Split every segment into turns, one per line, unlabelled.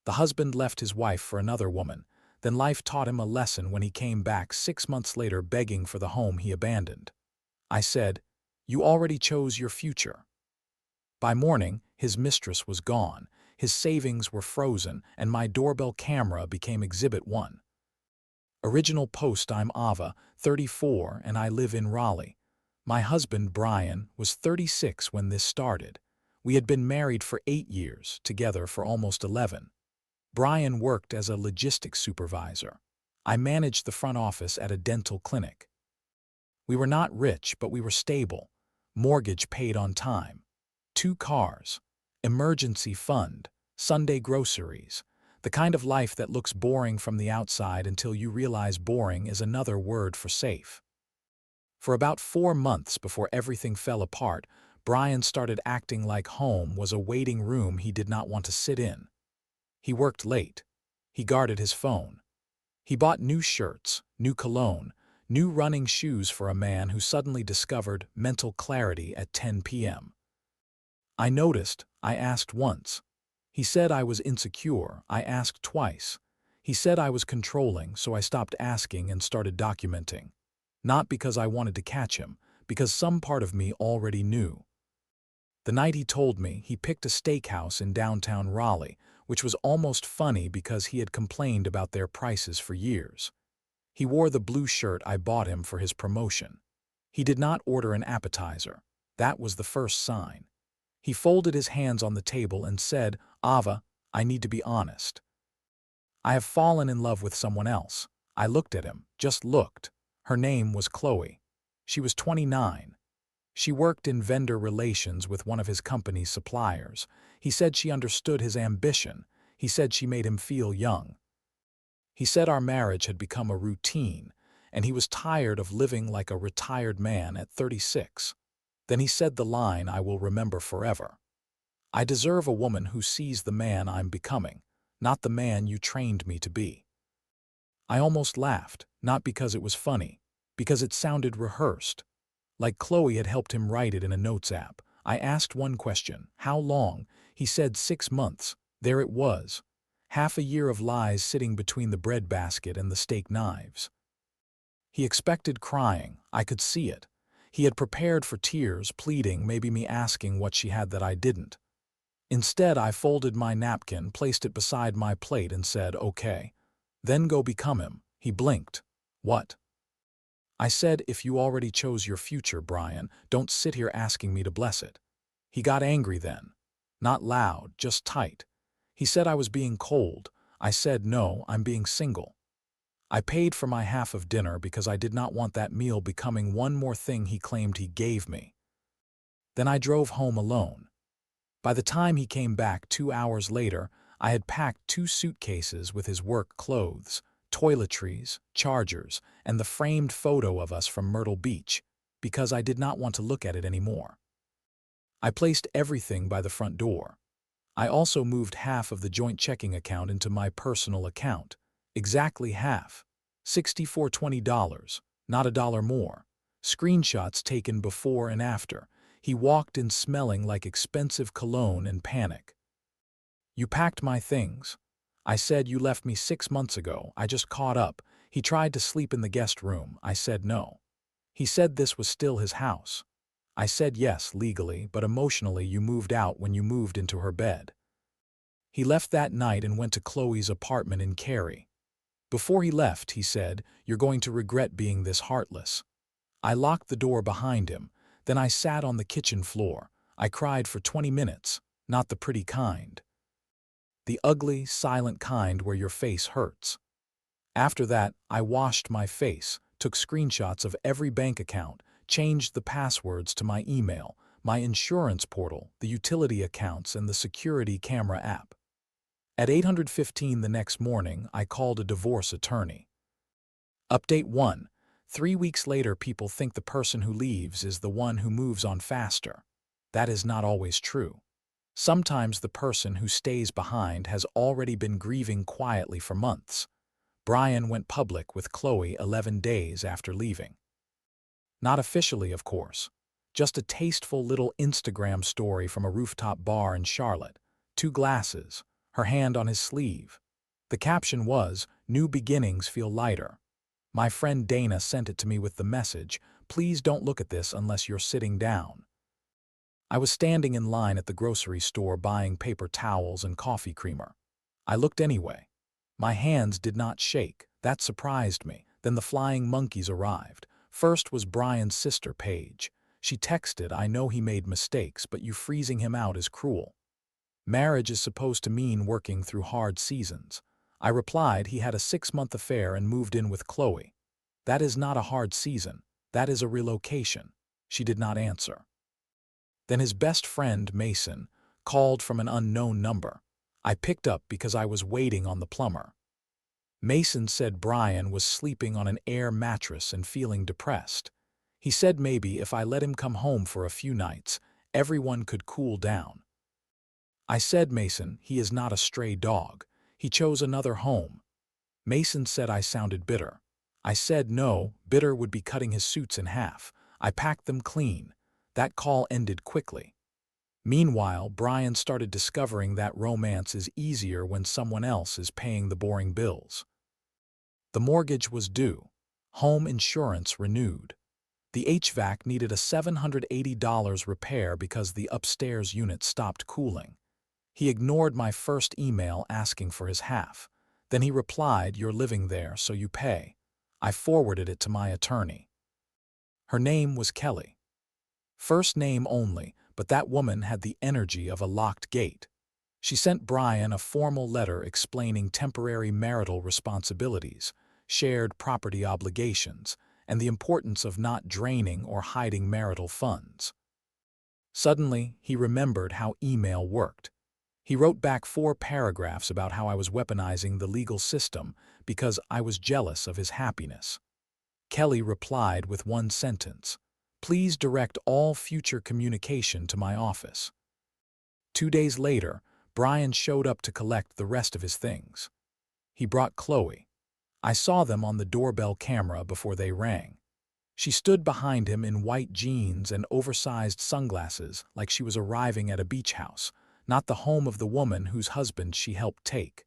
The husband left his wife for another woman. Then life taught him a lesson when he came back 6 months later begging for the home he abandoned. I said, "You already chose your future." By morning, his mistress was gone, his savings were frozen, and my doorbell camera became Exhibit 1. Original post: I'm Ava, 34, and I live in Raleigh. My husband, Brian, was 36 when this started. We had been married for 8 years, together for almost 11. Brian worked as a logistics supervisor. I managed the front office at a dental clinic. We were not rich, but we were stable. Mortgage paid on time. 2 cars. Emergency fund. Sunday groceries. The kind of life that looks boring from the outside until you realize boring is another word for safe. For about 4 months before everything fell apart, Brian started acting like home was a waiting room he did not want to sit in. He worked late. He guarded his phone. He bought new shirts, new cologne, new running shoes for a man who suddenly discovered mental clarity at 10 p.m. I noticed. I asked once. He said I was insecure. I asked twice. He said I was controlling, so I stopped asking and started documenting. Not because I wanted to catch him, because some part of me already knew. The night he told me, he picked a steakhouse in downtown Raleigh, which was almost funny because he had complained about their prices for years. He wore the blue shirt I bought him for his promotion. He did not order an appetizer. That was the first sign. He folded his hands on the table and said, "Ava, I need to be honest. I have fallen in love with someone else." I looked at him, just looked. Her name was Chloe. She was 29. She worked in vendor relations with one of his company's suppliers. He said she understood his ambition. He said she made him feel young. He said our marriage had become a routine, and he was tired of living like a retired man at 36. Then he said the line I will remember forever. "I deserve a woman who sees the man I'm becoming, not the man you trained me to be." I almost laughed, not because it was funny, because it sounded rehearsed. Like Chloe had helped him write it in a notes app. I asked one question, "How long?" He said 6 months. There it was. Half a year of lies sitting between the breadbasket and the steak knives. He expected crying. I could see it. He had prepared for tears, pleading, maybe me asking what she had that I didn't. Instead, I folded my napkin, placed it beside my plate, and said, "Okay. Then go become him." He blinked. "What?" I said, "If you already chose your future, Brian, don't sit here asking me to bless it." He got angry then. Not loud, just tight. He said I was being cold. I said, "No, I'm being single." I paid for my half of dinner because I did not want that meal becoming one more thing he claimed he gave me. Then I drove home alone. By the time he came back 2 hours later, I had packed 2 suitcases with his work clothes, toiletries, chargers, and the framed photo of us from Myrtle Beach, because I did not want to look at it anymore. I placed everything by the front door. I also moved half of the joint checking account into my personal account. Exactly half. $64.20, not a dollar more. Screenshots taken before and after. He walked in smelling like expensive cologne and panic. "You packed my things." I said, "You left me 6 months ago. I just caught up." He tried to sleep in the guest room. I said no. He said this was still his house. I said yes, legally, but emotionally you moved out when you moved into her bed. He left that night and went to Chloe's apartment in Cary. Before he left, he said, "You're going to regret being this heartless." I locked the door behind him. Then I sat on the kitchen floor. I cried for 20 minutes, not the pretty kind. The ugly, silent kind where your face hurts. After that, I washed my face, took screenshots of every bank account, changed the passwords to my email, my insurance portal, the utility accounts, and the security camera app. At 8:15 the next morning, I called a divorce attorney. Update 1. 3 weeks later, people think the person who leaves is the one who moves on faster. That is not always true. Sometimes the person who stays behind has already been grieving quietly for months. Brian went public with Chloe 11 days after leaving. Not officially, of course. Just a tasteful little Instagram story from a rooftop bar in Charlotte. 2 glasses. her hand on his sleeve. The caption was, "New beginnings feel lighter." My friend Dana sent it to me with the message, "Please don't look at this unless you're sitting down." I was standing in line at the grocery store buying paper towels and coffee creamer. I looked anyway. My hands did not shake. That surprised me. Then the flying monkeys arrived. First was Brian's sister, Paige. She texted, "I know he made mistakes, but you freezing him out is cruel. Marriage is supposed to mean working through hard seasons." I replied he had a 6-month affair and moved in with Chloe. "That is not a hard season. That is a relocation." She did not answer. Then his best friend, Mason, called from an unknown number. I picked up because I was waiting on the plumber. Mason said Brian was sleeping on an air mattress and feeling depressed. He said maybe if I let him come home for a few nights, everyone could cool down. I said, "Mason, he is not a stray dog. He chose another home." Mason said I sounded bitter. I said no, bitter would be cutting his suits in half. I packed them clean. That call ended quickly. Meanwhile, Brian started discovering that romance is easier when someone else is paying the boring bills. The mortgage was due. Home insurance renewed. The HVAC needed a $780 repair because the upstairs unit stopped cooling. He ignored my first email asking for his half. Then he replied, "You're living there, so you pay." I forwarded it to my attorney. Her name was Kelly. First name only, but that woman had the energy of a locked gate. She sent Brian a formal letter explaining temporary marital responsibilities, shared property obligations, and the importance of not draining or hiding marital funds. Suddenly, he remembered how email worked. He wrote back 4 paragraphs about how I was weaponizing the legal system because I was jealous of his happiness. Kelly replied with 1 sentence, "Please direct all future communication to my office." 2 days later, Brian showed up to collect the rest of his things. He brought Chloe. I saw them on the doorbell camera before they rang. She stood behind him in white jeans and oversized sunglasses like she was arriving at a beach house, not the home of the woman whose husband she helped take.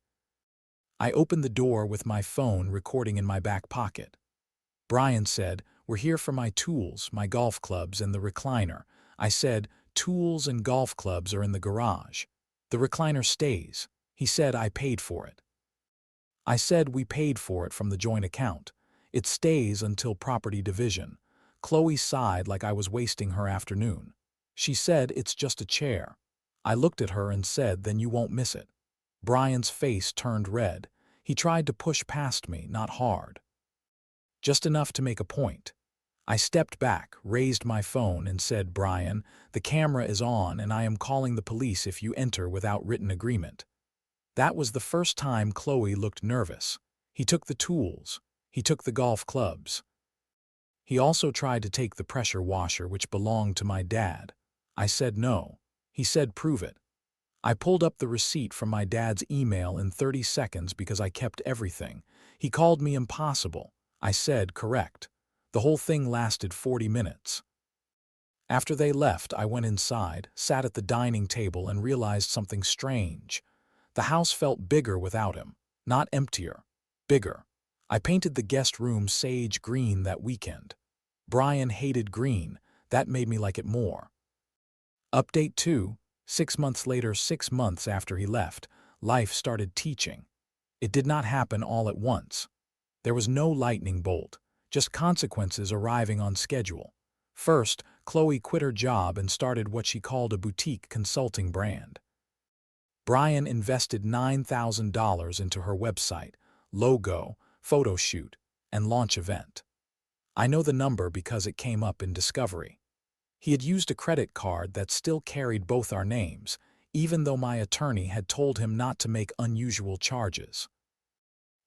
I opened the door with my phone recording in my back pocket. Brian said, "We're here for my tools, my golf clubs, and the recliner." I said, "Tools and golf clubs are in the garage. The recliner stays." He said I paid for it. I said we paid for it from the joint account. It stays until property division. Chloe sighed like I was wasting her afternoon. She said, "It's just a chair." I looked at her and said, "Then you won't miss it." Brian's face turned red. He tried to push past me, not hard. Just enough to make a point. I stepped back, raised my phone, and said, "Brian, the camera is on and I am calling the police if you enter without written agreement." That was the first time Chloe looked nervous. He took the tools. He took the golf clubs. He also tried to take the pressure washer which belonged to my dad. I said no. He said, "Prove it." I pulled up the receipt from my dad's email in 30 seconds because I kept everything. He called me impossible. I said, "Correct." The whole thing lasted 40 minutes. After they left, I went inside, sat at the dining table, and realized something strange. The house felt bigger without him. Not emptier. Bigger. I painted the guest room sage green that weekend. Brian hated green. That made me like it more. Update 2. 6 months later, 6 months after he left, life started teaching. It did not happen all at once. There was no lightning bolt, just consequences arriving on schedule. First, Chloe quit her job and started what she called a boutique consulting brand. Brian invested $9,000 into her website, logo, photo shoot, and launch event. I know the number because it came up in Discovery. He had used a credit card that still carried both our names, even though my attorney had told him not to make unusual charges.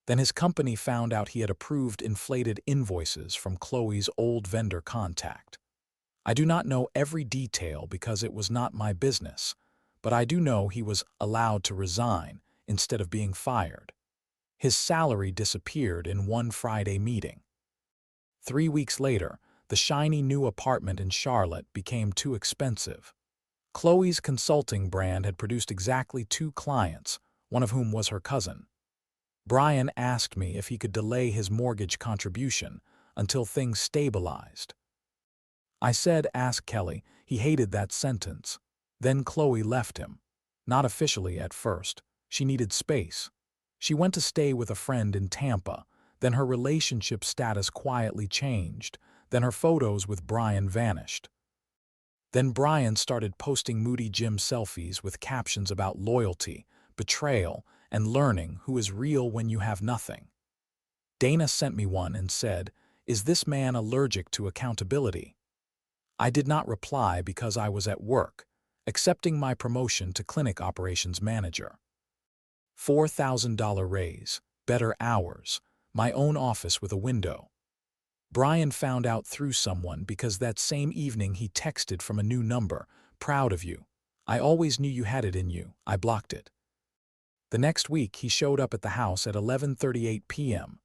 Then his company found out he had approved inflated invoices from Chloe's old vendor contact. I do not know every detail because it was not my business, but I do know he was allowed to resign instead of being fired. His salary disappeared in one Friday meeting. 3 weeks later, the shiny new apartment in Charlotte became too expensive. Chloe's consulting brand had produced exactly 2 clients, one of whom was her cousin. Brian asked me if he could delay his mortgage contribution until things stabilized. I said, ask Kelly. He hated that sentence. Then Chloe left him. Not officially at first. She needed space. She went to stay with a friend in Tampa. Then her relationship status quietly changed. Then her photos with Brian vanished. Then Brian started posting moody gym selfies with captions about loyalty, betrayal, and learning who is real when you have nothing. Dana sent me one and said, "Is this man allergic to accountability?" I did not reply because I was at work, accepting my promotion to clinic operations manager. $4,000 raise, better hours, my own office with a window. Brian found out through someone because that same evening he texted from a new number, "Proud of you. I always knew you had it in you." I blocked it. The next week he showed up at the house at 11:38 p.m.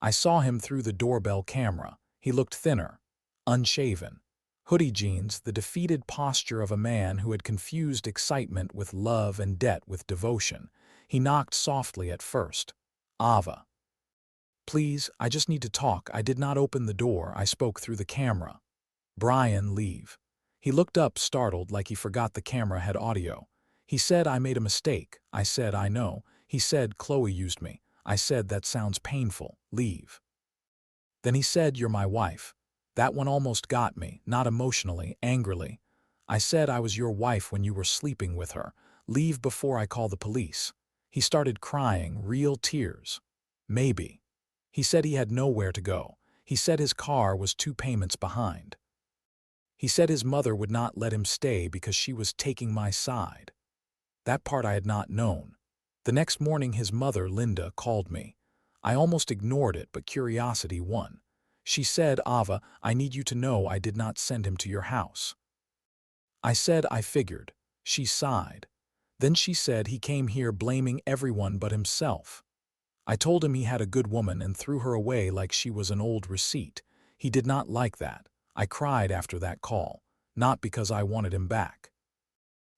I saw him through the doorbell camera. He looked thinner, unshaven. Hoodie jeans, the defeated posture of a man who had confused excitement with love and debt with devotion. He knocked softly at first. "Ava. Please, I just need to talk." I did not open the door. I spoke through the camera. "Brian, leave." He looked up, startled, like he forgot the camera had audio. He said, "I made a mistake." I said, "I know." He said, "Chloe used me." I said, "That sounds painful. Leave." Then he said, "You're my wife." That one almost got me, not emotionally, angrily. I said, "I was your wife when you were sleeping with her. Leave before I call the police." He started crying, real tears. "Maybe." He said he had nowhere to go. He said his car was 2 payments behind. He said his mother would not let him stay because she was taking my side. That part I had not known. The next morning his mother, Linda, called me. I almost ignored it, but curiosity won. She said, "Ava, I need you to know I did not send him to your house." I said, "I figured." She sighed. Then she said he came here blaming everyone but himself. I told him he had a good woman and threw her away like she was an old receipt. He did not like that. I cried after that call, not because I wanted him back.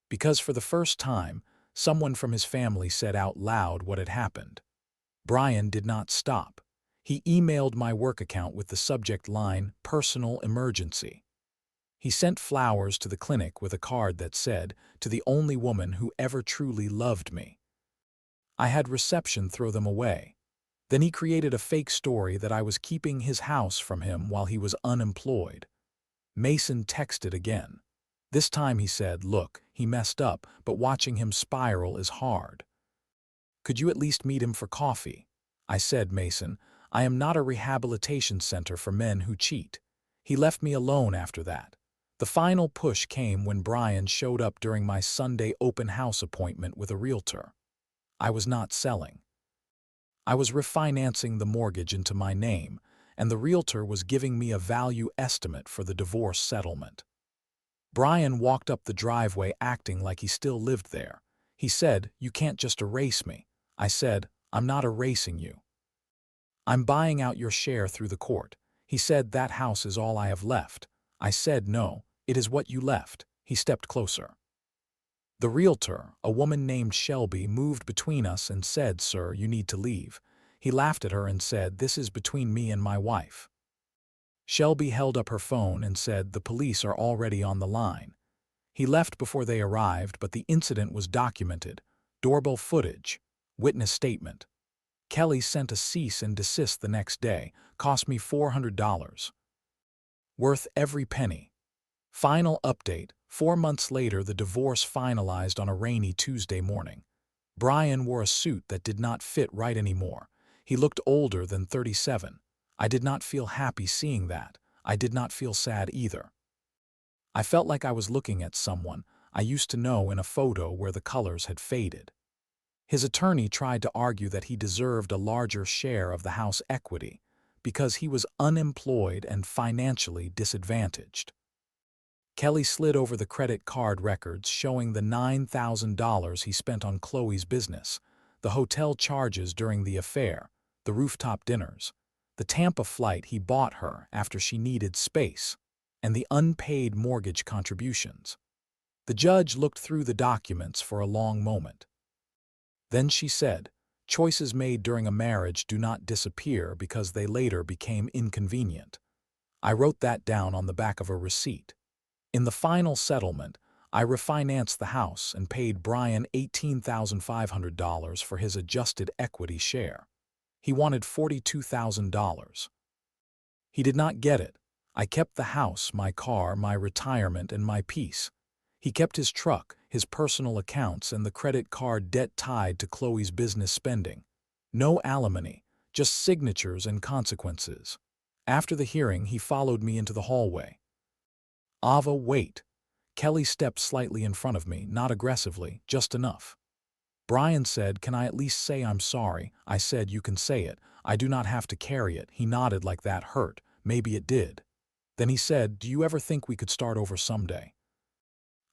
Because for the first time, someone from his family said out loud what had happened. Brian did not stop. He emailed my work account with the subject line, "Personal Emergency." He sent flowers to the clinic with a card that said, "To the only woman who ever truly loved me." I had reception throw them away. Then he created a fake story that I was keeping his house from him while he was unemployed. Mason texted again. This time he said, "Look, he messed up, but watching him spiral is hard. Could you at least meet him for coffee?" I said, "Mason, I am not a rehabilitation center for men who cheat." He left me alone after that. The final push came when Brian showed up during my Sunday open house appointment with a realtor. I was not selling. I was refinancing the mortgage into my name, and the realtor was giving me a value estimate for the divorce settlement. Brian walked up the driveway acting like he still lived there. He said, "You can't just erase me." I said, "I'm not erasing you. I'm buying out your share through the court." He said, "That house is all I have left." I said, "No, it is what you left." He stepped closer. The realtor, a woman named Shelby, moved between us and said, "Sir, you need to leave." He laughed at her and said, "This is between me and my wife." Shelby held up her phone and said, "The police are already on the line." He left before they arrived, but the incident was documented. Doorbell footage. Witness statement. Kelly sent a cease and desist the next day. Cost me $400. Worth every penny. Final update. 4 months later, the divorce finalized on a rainy Tuesday morning. Brian wore a suit that did not fit right anymore. He looked older than 37. I did not feel happy seeing that. I did not feel sad either. I felt like I was looking at someone I used to know in a photo where the colors had faded. His attorney tried to argue that he deserved a larger share of the house equity because he was unemployed and financially disadvantaged. Kelly slid over the credit card records showing the $9,000 he spent on Chloe's business, the hotel charges during the affair, the rooftop dinners, the Tampa flight he bought her after she needed space, and the unpaid mortgage contributions. The judge looked through the documents for a long moment. Then she said, choices made during a marriage do not disappear because they later became inconvenient. I wrote that down on the back of a receipt. In the final settlement, I refinanced the house and paid Brian $18,500 for his adjusted equity share. He wanted $42,000. He did not get it. I kept the house, my car, my retirement, and my peace. He kept his truck, his personal accounts, and the credit card debt tied to Chloe's business spending. No alimony, just signatures and consequences. After the hearing, he followed me into the hallway. Ava, wait. Kelly stepped slightly in front of me, not aggressively, just enough. Brian said, can I at least say I'm sorry? I said, you can say it. I do not have to carry it. He nodded like that hurt. Maybe it did. Then he said, do you ever think we could start over someday?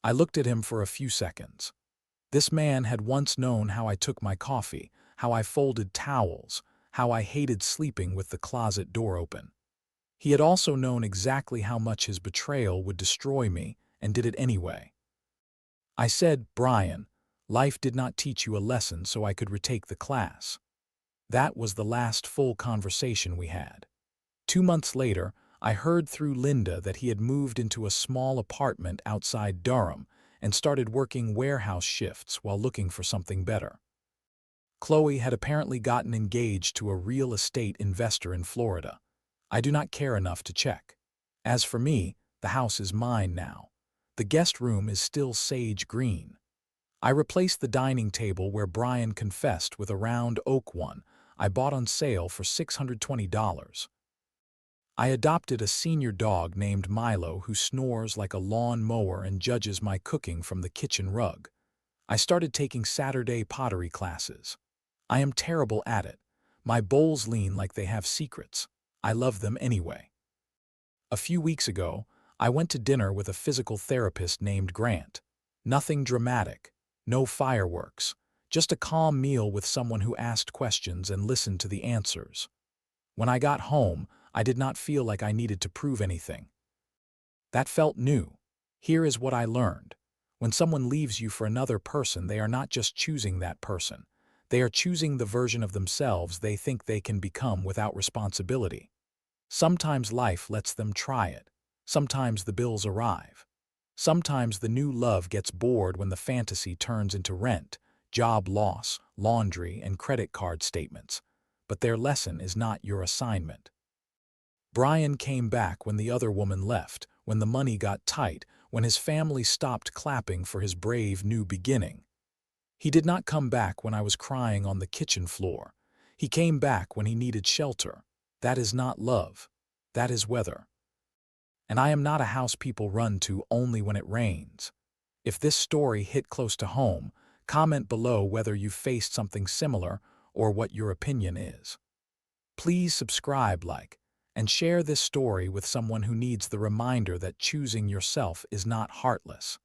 I looked at him for a few seconds. This man had once known how I took my coffee, how I folded towels, how I hated sleeping with the closet door open. He had also known exactly how much his betrayal would destroy me, and did it anyway. I said, Brian, life did not teach you a lesson so I could retake the class. That was the last full conversation we had. 2 months later, I heard through Linda that he had moved into a small apartment outside Durham and started working warehouse shifts while looking for something better. Chloe had apparently gotten engaged to a real estate investor in Florida. I do not care enough to check. As for me, the house is mine now. The guest room is still sage green. I replaced the dining table where Brian confessed with a round oak one I bought on sale for $620. I adopted a senior dog named Milo who snores like a lawn mower and judges my cooking from the kitchen rug. I started taking Saturday pottery classes. I am terrible at it. My bowls lean like they have secrets. I love them anyway. A few weeks ago, I went to dinner with a physical therapist named Grant. Nothing dramatic, no fireworks, just a calm meal with someone who asked questions and listened to the answers. When I got home, I did not feel like I needed to prove anything. That felt new. Here is what I learned. When someone leaves you for another person, they are not just choosing that person. They are choosing the version of themselves they think they can become without responsibility. Sometimes life lets them try it. Sometimes the bills arrive. Sometimes the new love gets bored when the fantasy turns into rent, job loss, laundry, and credit card statements. But their lesson is not your assignment. Brian came back when the other woman left, when the money got tight, when his family stopped clapping for his brave new beginning. He did not come back when I was crying on the kitchen floor. He came back when he needed shelter. That is not love. That is weather. And I am not a house people run to only when it rains. If this story hit close to home, comment below whether you faced something similar or what your opinion is. Please subscribe, like, and share this story with someone who needs the reminder that choosing yourself is not heartless.